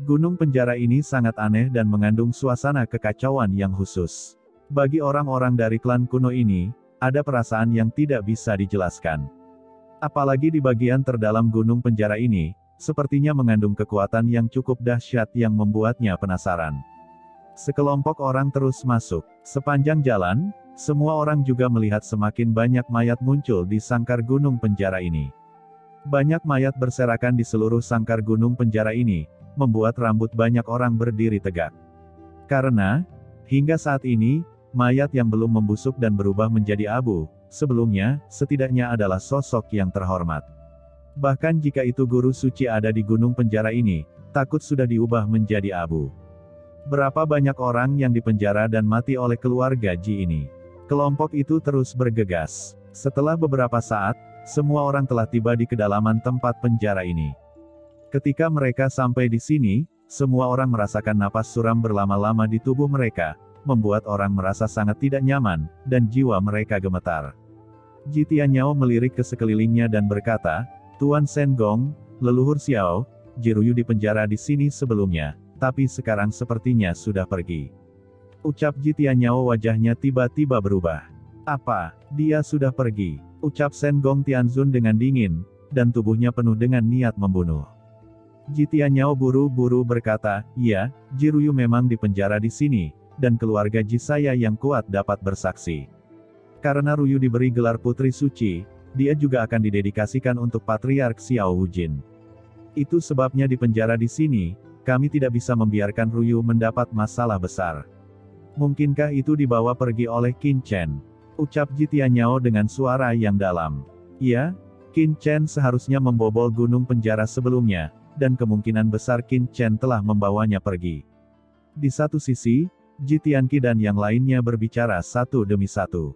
Gunung penjara ini sangat aneh dan mengandung suasana kekacauan yang khusus. Bagi orang-orang dari klan kuno ini, ada perasaan yang tidak bisa dijelaskan. Apalagi di bagian terdalam gunung penjara ini, sepertinya mengandung kekuatan yang cukup dahsyat yang membuatnya penasaran. Sekelompok orang terus masuk. Sepanjang jalan, semua orang juga melihat semakin banyak mayat muncul di sangkar gunung penjara ini. Banyak mayat berserakan di seluruh sangkar gunung penjara ini, membuat rambut banyak orang berdiri tegak. Karena, hingga saat ini, mayat yang belum membusuk dan berubah menjadi abu, sebelumnya, setidaknya adalah sosok yang terhormat. Bahkan jika itu guru suci ada di gunung penjara ini, takut sudah diubah menjadi abu. Berapa banyak orang yang dipenjara dan mati oleh keluarga Ji ini. Kelompok itu terus bergegas. Setelah beberapa saat, semua orang telah tiba di kedalaman tempat penjara ini. Ketika mereka sampai di sini, semua orang merasakan napas suram berlama-lama di tubuh mereka, membuat orang merasa sangat tidak nyaman, dan jiwa mereka gemetar. Ji Tianyao melirik ke sekelilingnya dan berkata, "Tuan Shen Gong, leluhur Xiao, Ji Ruyu dipenjara di sini sebelumnya, tapi sekarang sepertinya sudah pergi." Ucap Ji Tianyao wajahnya tiba-tiba berubah. "Apa, dia sudah pergi?" Ucap Shen Gong Tianzun dengan dingin, dan tubuhnya penuh dengan niat membunuh. Ji Tianyao buru-buru berkata, "Iya, Ji Ruyu memang dipenjara di sini, dan keluarga Ji saya yang kuat dapat bersaksi. Karena Ruyu diberi gelar Putri Suci, dia juga akan didedikasikan untuk Patriark Xiao Wujin. Itu sebabnya dipenjara di sini, kami tidak bisa membiarkan Ruyu mendapat masalah besar. Mungkinkah itu dibawa pergi oleh Qin Chen?" Ucap Ji Tianyao dengan suara yang dalam. "Iya, Qin Chen seharusnya membobol gunung penjara sebelumnya, dan kemungkinan besar Qin Chen telah membawanya pergi." Di satu sisi, Ji Tianqi dan yang lainnya berbicara satu demi satu.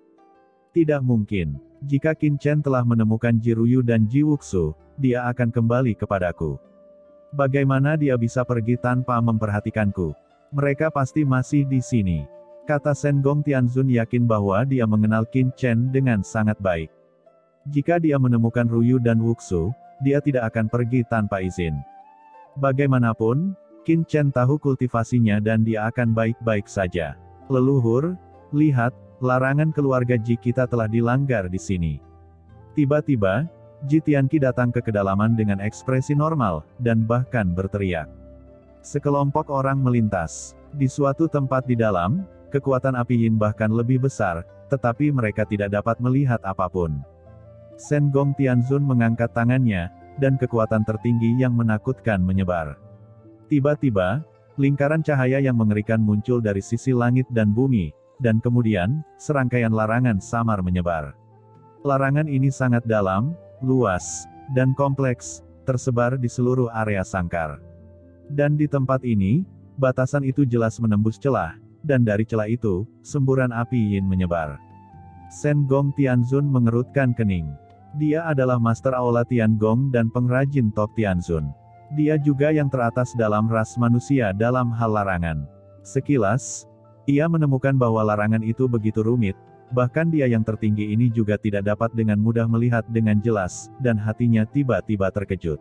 "Tidak mungkin. Jika Qin Chen telah menemukan Ji Ruyu dan Ji Wuxu, dia akan kembali kepadaku. Bagaimana dia bisa pergi tanpa memperhatikanku? Mereka pasti masih di sini." Kata Shen Gong Tianzun yakin bahwa dia mengenal Qin Chen dengan sangat baik. Jika dia menemukan Ruyu dan Wuxu, dia tidak akan pergi tanpa izin. Bagaimanapun, Qin Chen tahu kultivasinya dan dia akan baik-baik saja. "Leluhur, lihat, larangan keluarga Ji kita telah dilanggar di sini." Tiba-tiba, Ji Tianqi datang ke kedalaman dengan ekspresi normal, dan bahkan berteriak. Sekelompok orang melintas. Di suatu tempat di dalam, kekuatan api yin bahkan lebih besar, tetapi mereka tidak dapat melihat apapun. Shen Gong Tianzun mengangkat tangannya, dan kekuatan tertinggi yang menakutkan menyebar. Tiba-tiba, lingkaran cahaya yang mengerikan muncul dari sisi langit dan bumi, dan kemudian, serangkaian larangan samar menyebar. Larangan ini sangat dalam, luas, dan kompleks, tersebar di seluruh area sangkar. Dan di tempat ini, batasan itu jelas menembus celah, dan dari celah itu, semburan api yin menyebar. Shen Gong Tianzun mengerutkan kening. Dia adalah Master Aula Tiangong dan pengrajin Tok Tianzun. Dia juga yang teratas dalam ras manusia dalam hal larangan. Sekilas, ia menemukan bahwa larangan itu begitu rumit, bahkan dia yang tertinggi ini juga tidak dapat dengan mudah melihat dengan jelas, dan hatinya tiba-tiba terkejut.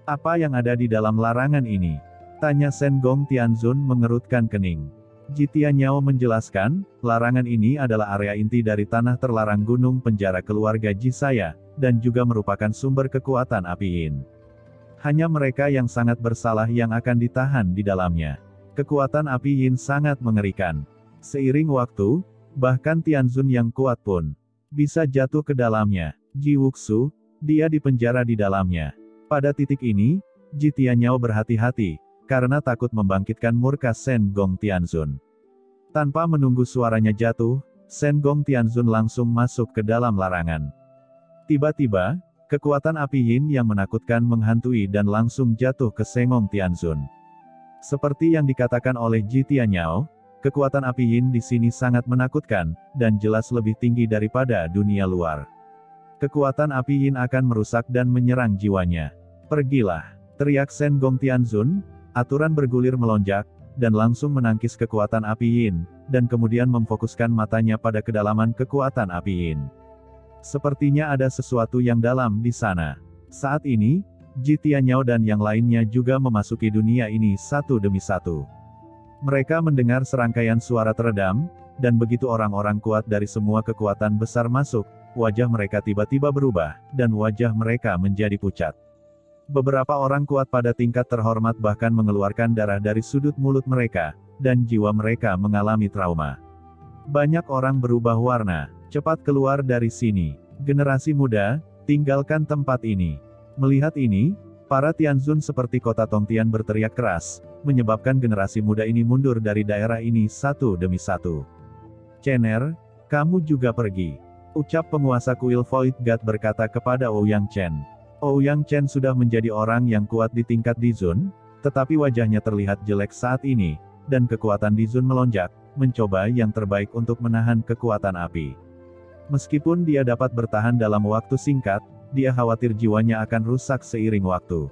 "Apa yang ada di dalam larangan ini?" tanya Shen Gong Tianzun mengerutkan kening. Ji Tianyao menjelaskan, "Larangan ini adalah area inti dari tanah terlarang gunung penjara keluarga Ji saya, dan juga merupakan sumber kekuatan api yin. Hanya mereka yang sangat bersalah yang akan ditahan di dalamnya. Kekuatan api yin sangat mengerikan. Seiring waktu, bahkan Tianzun yang kuat pun bisa jatuh ke dalamnya. Ji Wuxu, dia dipenjara di dalamnya." Pada titik ini, Ji Tianyao berhati-hati, karena takut membangkitkan murka Shen Gong Tianzun. Tanpa menunggu suaranya jatuh, Shen Gong Tianzun langsung masuk ke dalam larangan. Tiba-tiba, kekuatan api yin yang menakutkan menghantui dan langsung jatuh ke Shen Gong Tianzun. Seperti yang dikatakan oleh Ji Tianyao, kekuatan api yin di sini sangat menakutkan, dan jelas lebih tinggi daripada dunia luar. Kekuatan api yin akan merusak dan menyerang jiwanya. "Pergilah!" teriak Shen Gong Tianzun. Aturan bergulir melonjak, dan langsung menangkis kekuatan api yin, dan kemudian memfokuskan matanya pada kedalaman kekuatan api yin. Sepertinya ada sesuatu yang dalam di sana. Saat ini, Ji Tianyao dan yang lainnya juga memasuki dunia ini satu demi satu. Mereka mendengar serangkaian suara teredam, dan begitu orang-orang kuat dari semua kekuatan besar masuk, wajah mereka tiba-tiba berubah, dan wajah mereka menjadi pucat. Beberapa orang kuat pada tingkat terhormat bahkan mengeluarkan darah dari sudut mulut mereka, dan jiwa mereka mengalami trauma. Banyak orang berubah warna. Cepat keluar dari sini. Generasi muda, tinggalkan tempat ini. Melihat ini, para Tianzun seperti kota Tongtian berteriak keras, menyebabkan generasi muda ini mundur dari daerah ini satu demi satu. "Chener, kamu juga pergi," ucap penguasa kuil Void God berkata kepada Ouyang Chen. Ouyang Chen sudah menjadi orang yang kuat di tingkat Dizun, tetapi wajahnya terlihat jelek saat ini, dan kekuatan Dizun melonjak, mencoba yang terbaik untuk menahan kekuatan api. Meskipun dia dapat bertahan dalam waktu singkat, dia khawatir jiwanya akan rusak seiring waktu.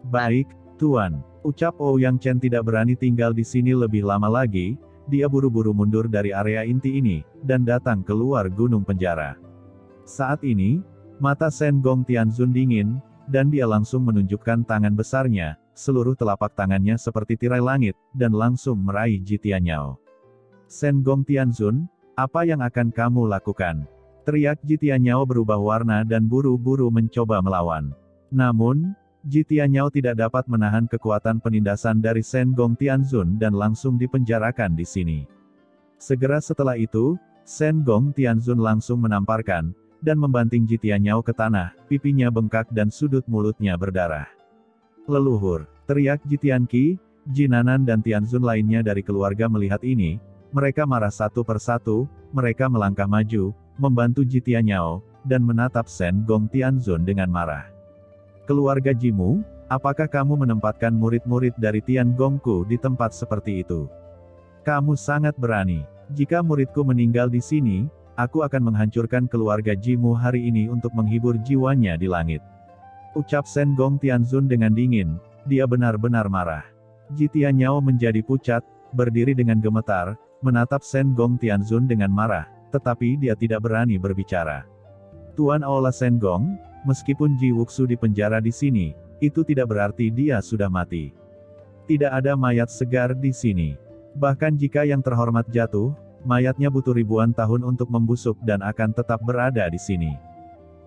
"Baik, Tuan," ucap Ouyang Chen tidak berani tinggal di sini lebih lama lagi, dia buru-buru mundur dari area inti ini, dan datang keluar gunung penjara. Saat ini, mata Shen Gong Tianzun dingin, dan dia langsung menunjukkan tangan besarnya, seluruh telapak tangannya seperti tirai langit, dan langsung meraih Ji Tianyao. "Shen Gong Tianzun, apa yang akan kamu lakukan?" Teriak Ji Tianyao berubah warna dan buru-buru mencoba melawan. Namun, Ji Tianyao tidak dapat menahan kekuatan penindasan dari Shen Gong Tianzun dan langsung dipenjarakan di sini. Segera setelah itu, Shen Gong Tianzun langsung menamparkan, dan membanting Ji Tianyao ke tanah, pipinya bengkak dan sudut mulutnya berdarah. "Leluhur!" teriak Ji Tianqi, Ji Nanan dan Tianzun lainnya dari keluarga melihat ini, mereka marah satu persatu, mereka melangkah maju, membantu Ji Tianyao, dan menatap Shen Gong Tianzun dengan marah. "Keluarga Jimu, apakah kamu menempatkan murid-murid dari Tian Gongku di tempat seperti itu? Kamu sangat berani. Jika muridku meninggal di sini, aku akan menghancurkan keluarga Jimu hari ini untuk menghibur jiwanya di langit." Ucap Shen Gong Tianzun dengan dingin, dia benar-benar marah. Ji Tianyao menjadi pucat, berdiri dengan gemetar, menatap Shen Gong Tianzun dengan marah, tetapi dia tidak berani berbicara. "Tuan Aula Shen Gong, meskipun Ji Wuxu dipenjara di sini, itu tidak berarti dia sudah mati. Tidak ada mayat segar di sini. Bahkan jika yang terhormat jatuh, mayatnya butuh ribuan tahun untuk membusuk dan akan tetap berada di sini.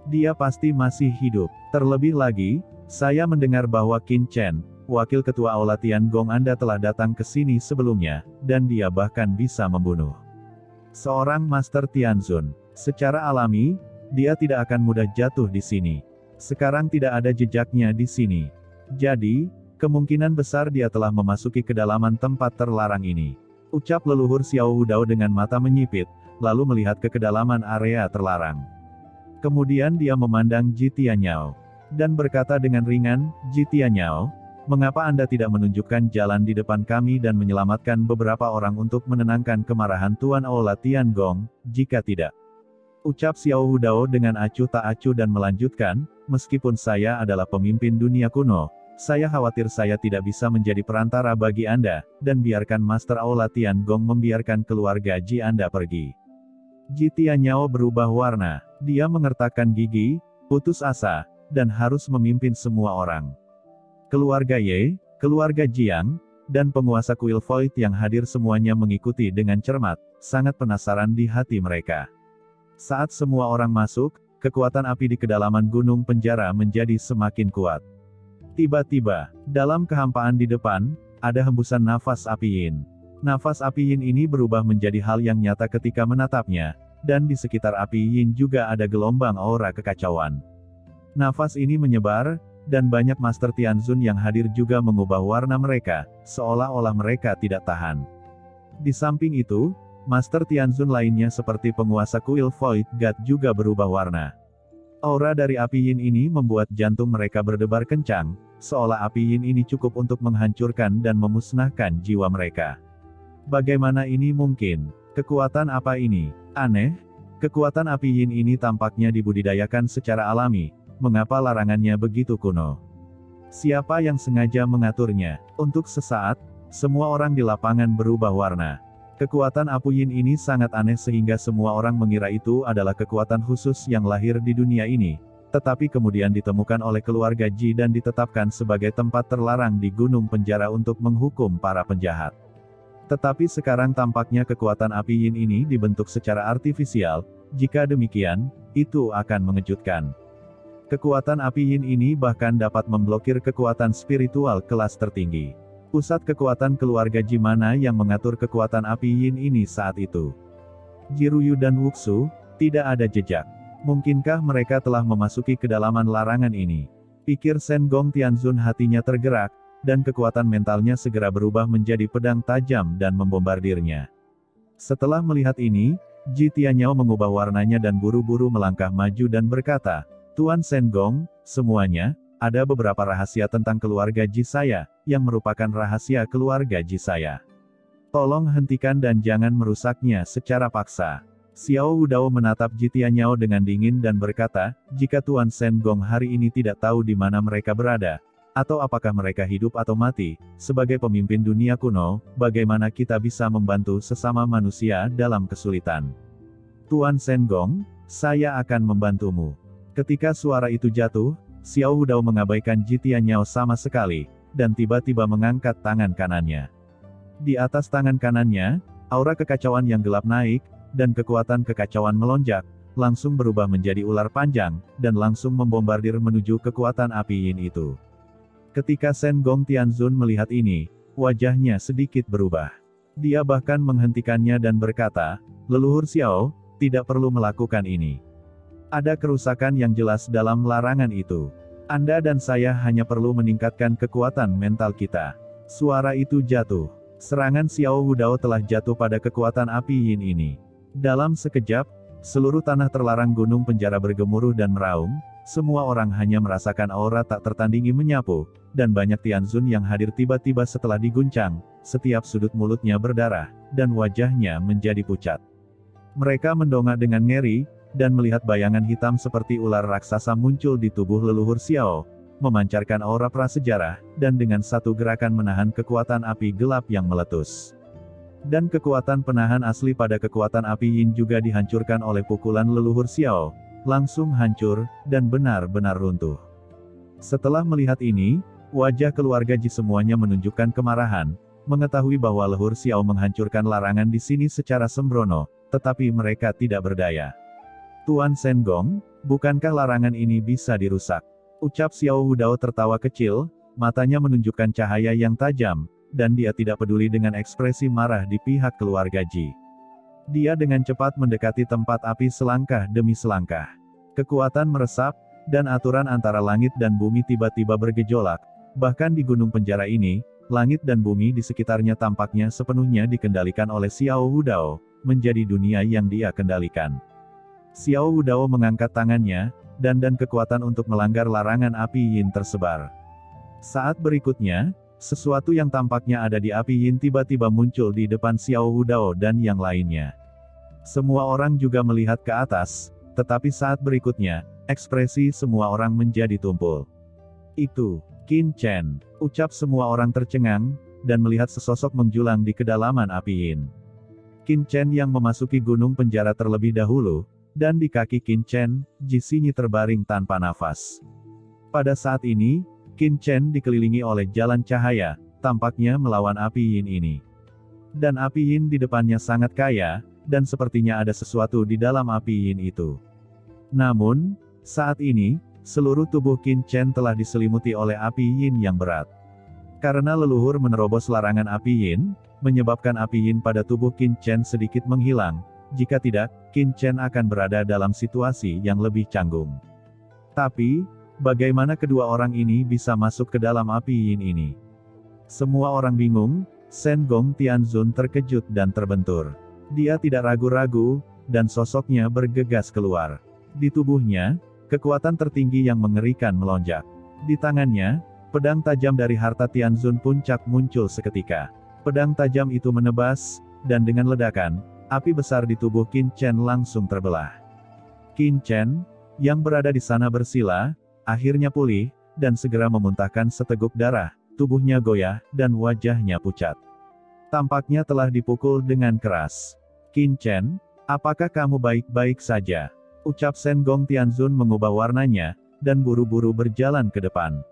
Dia pasti masih hidup. Terlebih lagi, saya mendengar bahwa Qin Chen, wakil ketua Aula Tian Gong Anda telah datang ke sini sebelumnya, dan dia bahkan bisa membunuh seorang Master Tianzun. Secara alami, dia tidak akan mudah jatuh di sini. Sekarang tidak ada jejaknya di sini. Jadi, kemungkinan besar dia telah memasuki kedalaman tempat terlarang ini." Ucap leluhur Xiao Wudao dengan mata menyipit, lalu melihat ke kedalaman area terlarang. Kemudian dia memandang Ji Tianyao, dan berkata dengan ringan, "Ji Tianyao, mengapa Anda tidak menunjukkan jalan di depan kami dan menyelamatkan beberapa orang untuk menenangkan kemarahan Tuan Aula Tian Gong, jika tidak?" Ucap Xiao Wudao dengan acuh tak acuh dan melanjutkan, "Meskipun saya adalah pemimpin dunia kuno, saya khawatir saya tidak bisa menjadi perantara bagi Anda, dan biarkan Master Aula Tian Gong membiarkan keluarga Ji Anda pergi." Ji Tianyao berubah warna, dia mengertakkan gigi, putus asa, dan harus memimpin semua orang. Keluarga Ye, keluarga Jiang, dan penguasa kuil Void yang hadir semuanya mengikuti dengan cermat, sangat penasaran di hati mereka. Saat semua orang masuk, kekuatan api di kedalaman gunung penjara menjadi semakin kuat. Tiba-tiba, dalam kehampaan di depan, ada hembusan nafas api yin. Nafas api yin ini berubah menjadi hal yang nyata ketika menatapnya, dan di sekitar api yin juga ada gelombang aura kekacauan. Nafas ini menyebar, dan banyak Master Tianzun yang hadir juga mengubah warna mereka, seolah-olah mereka tidak tahan. Di samping itu, Master Tianzun lainnya seperti penguasa kuil Void God juga berubah warna. Aura dari api yin ini membuat jantung mereka berdebar kencang, seolah api yin ini cukup untuk menghancurkan dan memusnahkan jiwa mereka. Bagaimana ini mungkin? Kekuatan apa ini? Aneh. Kekuatan api yin ini tampaknya dibudidayakan secara alami. Mengapa larangannya begitu kuno? Siapa yang sengaja mengaturnya? Untuk sesaat, semua orang di lapangan berubah warna. Kekuatan api yin ini sangat aneh sehingga semua orang mengira itu adalah kekuatan khusus yang lahir di dunia ini. tetapi kemudian ditemukan oleh keluarga Ji dan ditetapkan sebagai tempat terlarang di gunung penjara untuk menghukum para penjahat. Tetapi sekarang tampaknya kekuatan api yin ini dibentuk secara artifisial. Jika demikian, itu akan mengejutkan. Kekuatan api yin ini bahkan dapat memblokir kekuatan spiritual kelas tertinggi. Pusat kekuatan keluarga Ji mana yang mengatur kekuatan api yin ini saat itu? Jiruyu dan Wuxu, tidak ada jejak. Mungkinkah mereka telah memasuki kedalaman larangan ini? Pikir Shen Gong Tianzun, hatinya tergerak, dan kekuatan mentalnya segera berubah menjadi pedang tajam dan membombardirnya. Setelah melihat ini, Ji Tianyao mengubah warnanya dan buru-buru melangkah maju dan berkata, "Tuan Shen Gong, semuanya, ada beberapa rahasia tentang keluarga Ji saya, yang merupakan rahasia keluarga Ji saya. Tolong hentikan dan jangan merusaknya secara paksa." Xiao Wudao menatap Ji Tianyao dengan dingin dan berkata, "Jika Tuan Shen Gong hari ini tidak tahu di mana mereka berada, atau apakah mereka hidup atau mati, sebagai pemimpin dunia kuno, bagaimana kita bisa membantu sesama manusia dalam kesulitan? Tuan Shen Gong, saya akan membantumu." Ketika suara itu jatuh, Xiao Wudao mengabaikan Ji Tianyao sama sekali, dan tiba-tiba mengangkat tangan kanannya. Di atas tangan kanannya, aura kekacauan yang gelap naik, dan kekuatan kekacauan melonjak, langsung berubah menjadi ular panjang, dan langsung membombardir menuju kekuatan api yin itu. Ketika Shen Gong Tianzun melihat ini, wajahnya sedikit berubah. Dia bahkan menghentikannya dan berkata, "Leluhur Xiao, tidak perlu melakukan ini. Ada kerusakan yang jelas dalam larangan itu. Anda dan saya hanya perlu meningkatkan kekuatan mental kita." Suara itu jatuh. Serangan Xiao Wudao telah jatuh pada kekuatan api yin ini. Dalam sekejap, seluruh tanah terlarang gunung penjara bergemuruh dan meraung. Semua orang hanya merasakan aura tak tertandingi menyapu, dan banyak Tianzun yang hadir tiba-tiba setelah diguncang, setiap sudut mulutnya berdarah, dan wajahnya menjadi pucat. Mereka mendongak dengan ngeri, dan melihat bayangan hitam seperti ular raksasa muncul di tubuh leluhur Xiao, memancarkan aura prasejarah, dan dengan satu gerakan menahan kekuatan api gelap yang meletus. Dan kekuatan penahan asli pada kekuatan api yin juga dihancurkan oleh pukulan leluhur Xiao, langsung hancur, dan benar-benar runtuh. Setelah melihat ini, wajah keluarga Ji semuanya menunjukkan kemarahan, mengetahui bahwa leluhur Xiao menghancurkan larangan di sini secara sembrono, tetapi mereka tidak berdaya. "Tuan Shen Gong, bukankah larangan ini bisa dirusak?" Ucap Xiao Wudao tertawa kecil, matanya menunjukkan cahaya yang tajam, dan dia tidak peduli dengan ekspresi marah di pihak keluarga Ji. Dia dengan cepat mendekati tempat api selangkah demi selangkah. Kekuatan meresap, dan aturan antara langit dan bumi tiba-tiba bergejolak. Bahkan di gunung penjara ini, langit dan bumi di sekitarnya tampaknya sepenuhnya dikendalikan oleh Xiao Wudao, menjadi dunia yang dia kendalikan. Xiao Wudao mengangkat tangannya, dan kekuatan untuk melanggar larangan api yin tersebar. Saat berikutnya, sesuatu yang tampaknya ada di api yin tiba-tiba muncul di depan Xiao Wudao dan yang lainnya. Semua orang juga melihat ke atas, tetapi saat berikutnya, ekspresi semua orang menjadi tumpul. "Itu, Qin Chen," ucap semua orang tercengang, dan melihat sesosok menjulang di kedalaman api yin. Qin Chen yang memasuki gunung penjara terlebih dahulu, dan di kaki Qin Chen, Ji Xinyi terbaring tanpa nafas. Pada saat ini, Qin Chen dikelilingi oleh jalan cahaya, tampaknya melawan api yin ini. Dan api yin di depannya sangat kaya, dan sepertinya ada sesuatu di dalam api yin itu. Namun, saat ini, seluruh tubuh Qin Chen telah diselimuti oleh api yin yang berat. Karena leluhur menerobos larangan api yin, menyebabkan api yin pada tubuh Qin Chen sedikit menghilang, jika tidak, Qin Chen akan berada dalam situasi yang lebih canggung. Tapi, bagaimana kedua orang ini bisa masuk ke dalam api yin ini? Semua orang bingung, Shen Gong Tianzun terkejut dan terbentur. Dia tidak ragu-ragu, dan sosoknya bergegas keluar. Di tubuhnya, kekuatan tertinggi yang mengerikan melonjak. Di tangannya, pedang tajam dari harta Tianzun puncak muncul seketika. Pedang tajam itu menebas, dan dengan ledakan, api besar di tubuh Qin Chen langsung terbelah. Qin Chen, yang berada di sana bersila, akhirnya pulih, dan segera memuntahkan seteguk darah, tubuhnya goyah, dan wajahnya pucat. Tampaknya telah dipukul dengan keras. "Qin Chen, apakah kamu baik-baik saja?" Ucap Shen Gong Tianzun mengubah warnanya, dan buru-buru berjalan ke depan.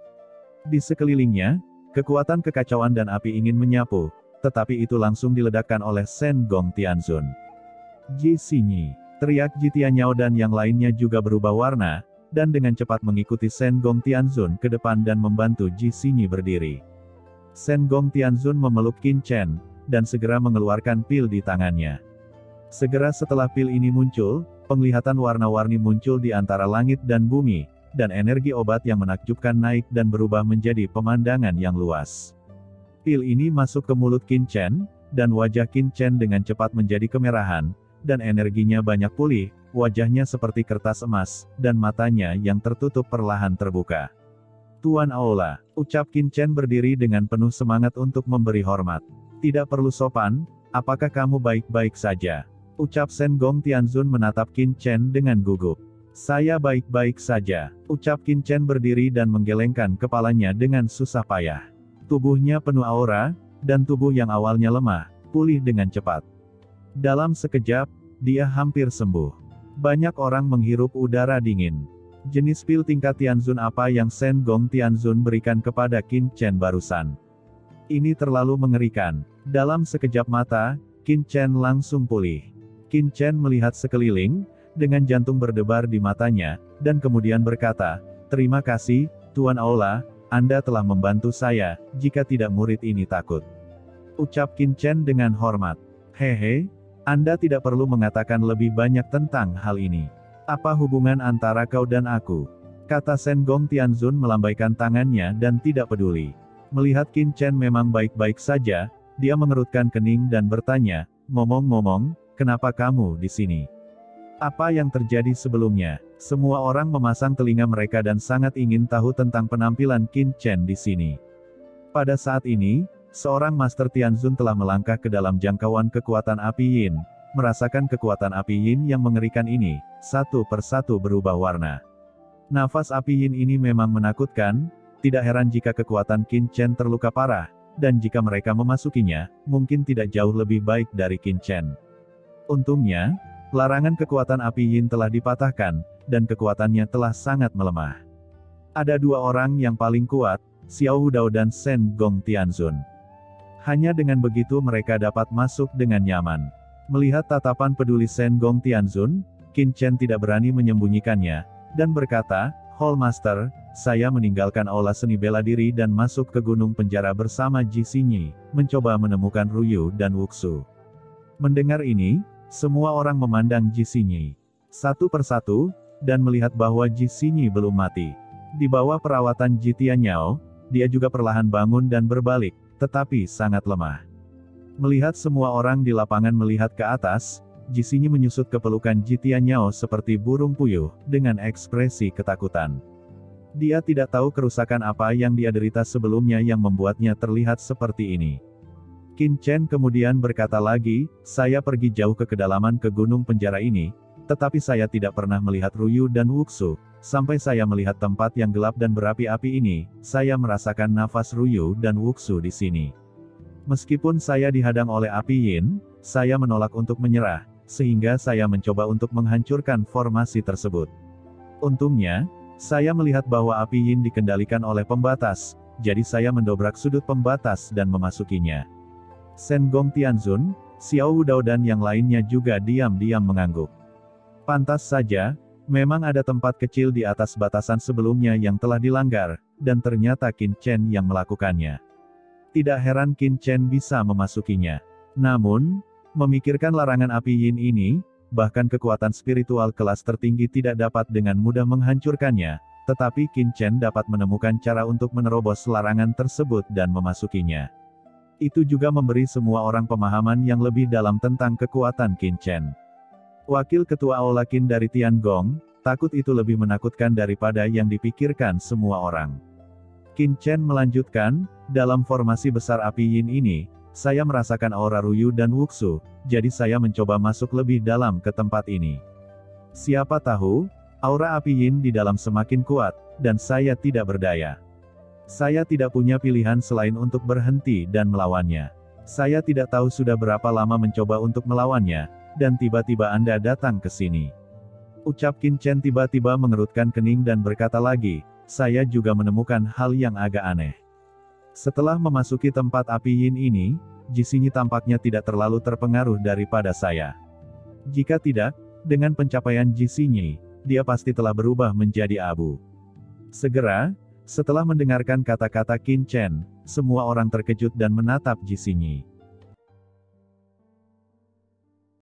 Di sekelilingnya, kekuatan kekacauan dan api ingin menyapu, tetapi itu langsung diledakkan oleh Shen Gong Tianzun. Ji Xinyi, teriak Ji Tianyao dan yang lainnya juga berubah warna, dan dengan cepat mengikuti Shen Gong Tianzun ke depan dan membantu Ji Xinyi berdiri. Shen Gong Tianzun memeluk Qin Chen, dan segera mengeluarkan pil di tangannya. Segera setelah pil ini muncul, penglihatan warna-warni muncul di antara langit dan bumi, dan energi obat yang menakjubkan naik dan berubah menjadi pemandangan yang luas. Pil ini masuk ke mulut Qin Chen, dan wajah Qin Chen dengan cepat menjadi kemerahan, dan energinya banyak pulih, wajahnya seperti kertas emas, dan matanya yang tertutup perlahan terbuka. Tuan Aula, ucap Qin Chen berdiri dengan penuh semangat untuk memberi hormat. Tidak perlu sopan, apakah kamu baik-baik saja? Ucap Shen Gong Tianzun menatap Qin Chen dengan gugup. Saya baik-baik saja, ucap Qin Chen berdiri dan menggelengkan kepalanya dengan susah payah. Tubuhnya penuh aura, dan tubuh yang awalnya lemah, pulih dengan cepat. Dalam sekejap, dia hampir sembuh. Banyak orang menghirup udara dingin. Jenis pil tingkat Tianzun apa yang Shen Gong Tianzun berikan kepada Qin Chen barusan? Ini terlalu mengerikan. Dalam sekejap mata, Qin Chen langsung pulih. Qin Chen melihat sekeliling, dengan jantung berdebar di matanya, dan kemudian berkata, "Terima kasih, Tuan Aula, Anda telah membantu saya, jika tidak murid ini takut." Ucap Qin Chen dengan hormat. "Hehe, Anda tidak perlu mengatakan lebih banyak tentang hal ini. Apa hubungan antara kau dan aku?" Kata Shen Gong Tianzun melambaikan tangannya dan tidak peduli. Melihat Qin Chen memang baik-baik saja, dia mengerutkan kening dan bertanya, "Ngomong-ngomong, kenapa kamu di sini? Apa yang terjadi sebelumnya?" Semua orang memasang telinga mereka dan sangat ingin tahu tentang penampilan Qin Chen di sini. Pada saat ini, seorang Master Tianzun telah melangkah ke dalam jangkauan kekuatan api Yin. Merasakan kekuatan api Yin yang mengerikan ini, satu persatu berubah warna. Nafas api Yin ini memang menakutkan, tidak heran jika kekuatan Qin Chen terluka parah, dan jika mereka memasukinya, mungkin tidak jauh lebih baik dari Qin Chen. Untungnya, larangan kekuatan api Yin telah dipatahkan, dan kekuatannya telah sangat melemah. Ada dua orang yang paling kuat, Xiao Hudao dan Shen Gong Tianzun. Hanya dengan begitu mereka dapat masuk dengan nyaman. Melihat tatapan peduli Shen Gong Tianzun, Qin Chen tidak berani menyembunyikannya, dan berkata, "Hall Master, saya meninggalkan aula seni bela diri dan masuk ke gunung penjara bersama Ji Xinyi, mencoba menemukan Ruyu dan Wuxu." Mendengar ini, semua orang memandang Ji Xinyi satu persatu, dan melihat bahwa Ji Xinyi belum mati. Di bawah perawatan Ji Tianyao, dia juga perlahan bangun dan berbalik, tetapi sangat lemah. Melihat semua orang di lapangan melihat ke atas, Ji Xinyi menyusut ke pelukan Ji Tianyao seperti burung puyuh, dengan ekspresi ketakutan. Dia tidak tahu kerusakan apa yang dia derita sebelumnya yang membuatnya terlihat seperti ini. Qin Chen kemudian berkata lagi, "Saya pergi jauh ke kedalaman ke gunung penjara ini, tetapi saya tidak pernah melihat Ruyu dan Wuxu. Sampai saya melihat tempat yang gelap dan berapi-api ini, saya merasakan nafas Ruyu dan Wuxu di sini. Meskipun saya dihadang oleh api Yin, saya menolak untuk menyerah, sehingga saya mencoba untuk menghancurkan formasi tersebut. Untungnya, saya melihat bahwa api Yin dikendalikan oleh pembatas, jadi saya mendobrak sudut pembatas dan memasukinya." Shen Gong Tianzun, Xiao Hudao dan yang lainnya juga diam-diam mengangguk. Pantas saja, memang ada tempat kecil di atas batasan sebelumnya yang telah dilanggar, dan ternyata Qin Chen yang melakukannya. Tidak heran Qin Chen bisa memasukinya. Namun, memikirkan larangan api Yin ini, bahkan kekuatan spiritual kelas tertinggi tidak dapat dengan mudah menghancurkannya, tetapi Qin Chen dapat menemukan cara untuk menerobos larangan tersebut dan memasukinya. Itu juga memberi semua orang pemahaman yang lebih dalam tentang kekuatan Qin Chen. Wakil Ketua Aula Qin dari Tiangong, takut itu lebih menakutkan daripada yang dipikirkan semua orang. Qin Chen melanjutkan, "Dalam formasi besar api Yin ini, saya merasakan aura Ruyu dan Wuxu, jadi saya mencoba masuk lebih dalam ke tempat ini. Siapa tahu, aura api Yin di dalam semakin kuat, dan saya tidak berdaya. Saya tidak punya pilihan selain untuk berhenti dan melawannya. Saya tidak tahu sudah berapa lama mencoba untuk melawannya, dan tiba-tiba Anda datang ke sini." Ucap Qin Chen tiba-tiba mengerutkan kening dan berkata lagi, saya juga menemukan hal yang agak aneh. Setelah memasuki tempat api yin ini, Jisinyi tampaknya tidak terlalu terpengaruh daripada saya. Jika tidak, dengan pencapaian Jisinyi, dia pasti telah berubah menjadi abu. Segera, setelah mendengarkan kata-kata Qin Chen, semua orang terkejut dan menatap Jisinyi.